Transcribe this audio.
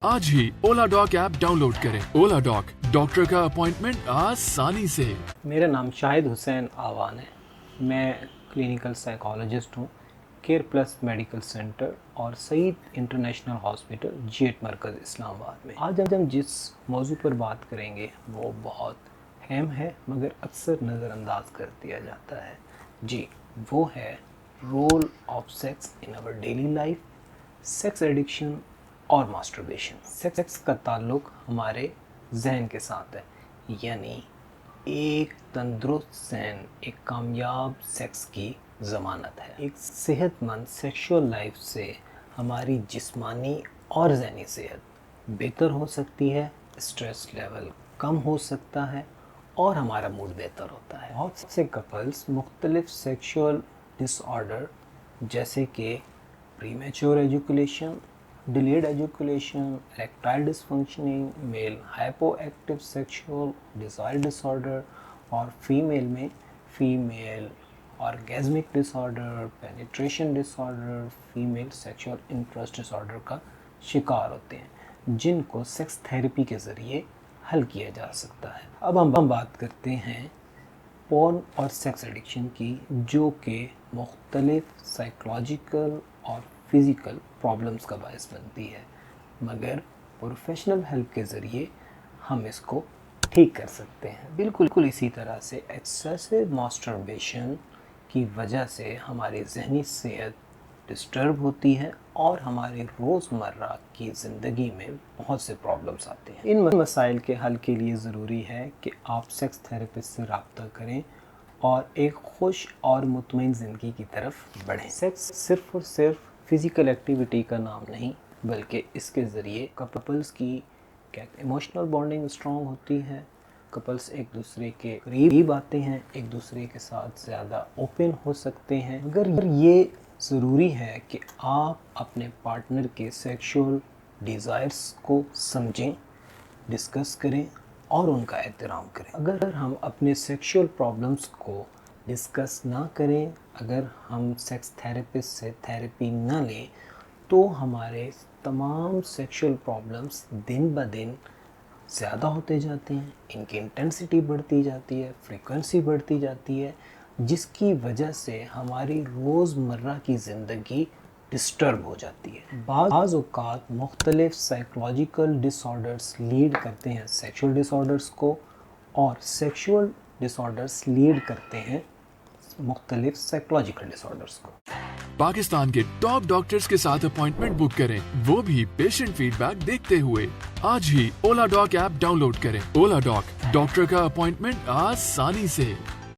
आज ही ओला dock app download करें। ओला dock, doctor का अपॉइंटमेंट आसानी से। मेरा नाम शाहिद हुसैन आवान है। मैं क्लिनिकल साइकोलॉजिस्ट हूँ केयर प्लस मेडिकल सेंटर और सईद इंटरनेशनल हॉस्पिटल जेट मरकज़ इस्लामाबाद में। आज हम जिस मौजू पर बात करेंगे वो बहुत अहम है मगर अक्सर नज़रअंदाज कर दिया जाता है। जी, वो है role of sex in our daily life, sex addiction और मास्टरबेशन। सेक्स का ताल्लुक हमारे जहन के साथ है, यानी एक तंदुरुस्त जहन एक कामयाब सेक्स की ज़मानत है। एक सेहतमंद सेक्सुअल लाइफ से हमारी जिस्मानी और जहनी सेहत बेहतर हो सकती है, स्ट्रेस लेवल कम हो सकता है और हमारा मूड बेहतर होता है। बहुत से कपल्स मुख्तलिफ सेक्सुअल डिसऑर्डर जैसे कि premature education, delayed ejaculation, erectile dysfunctioning, male hypoactive sexual desire disorder और फीमेल में female orgasmic disorder, penetration disorder, female sexual interest disorder का शिकार होते हैं, जिनको सेक्स थेरेपी के ज़रिए हल किया जा सकता है। अब हम बात करते हैं पोर्न और सेक्स एडिक्शन की, जो कि मुख्तलिफ साइकोलॉजिकल और फिज़िकल प्रॉब्लम्स का बायस बनती है, मगर प्रोफेशनल हेल्प के ज़रिए हम इसको ठीक कर सकते हैं। बिल्कुल इसी तरह से एक्सेसिव मास्टरबेशन की वजह से हमारी जहनी सेहत डिस्टर्ब होती है और हमारी रोज़मर्रा की ज़िंदगी में बहुत से प्रॉब्लम्स आते हैं। इन मसाइल के हल के लिए ज़रूरी है कि आप सेक्स थेरेपिस्ट से रब्ता करें और एक खुश और मुतमईन ज़िंदगी की तरफ बढ़ें। सेक्स सिर्फ़ और सिर्फ फ़िज़िकल एक्टिविटी का नाम नहीं, बल्कि इसके ज़रिए कपल्स की इमोशनल बॉन्डिंग स्ट्रॉन्ग होती है, कपल्स एक दूसरे के करीब आते हैं, एक दूसरे के साथ ज़्यादा ओपन हो सकते हैं। अगर ये ज़रूरी है कि आप अपने पार्टनर के सेक्सुअल डिज़ायर्स को समझें, डिस्कस करें और उनका एहतराम करें। अगर हम अपने सेक्सुअल प्रॉब्लम्स को डिस्कस ना करें, अगर हम सेक्स थेरेपिस्ट से थेरेपी ना लें, तो हमारे तमाम सेक्सुअल प्रॉब्लम्स दिन ब दिन ज़्यादा होते जाते हैं, इनकी इंटेंसिटी बढ़ती जाती है, फ्रीक्वेंसी बढ़ती जाती है, जिसकी वजह से हमारी रोज़मर्रा की ज़िंदगी डिस्टर्ब हो जाती है। बाज़ औक़ात मुख्तलिफ साइकोलॉजिकल डिसऑर्डर्स लीड करते हैं सेक्सुअल डिसऑर्डर्स को, और सेक्सुअल डिसऑर्डर्स लीड करते हैं मुख्तलिफ साइकोलॉजिकल डिसऑर्डर्स को। पाकिस्तान के टॉप डॉक्टर्स के साथ अपॉइंटमेंट बुक करें, वो भी पेशेंट फीडबैक देखते हुए। आज ही ओला डॉक ऐप डाउनलोड करें। ओला डॉक, डॉक्टर का अपॉइंटमेंट आसानी से।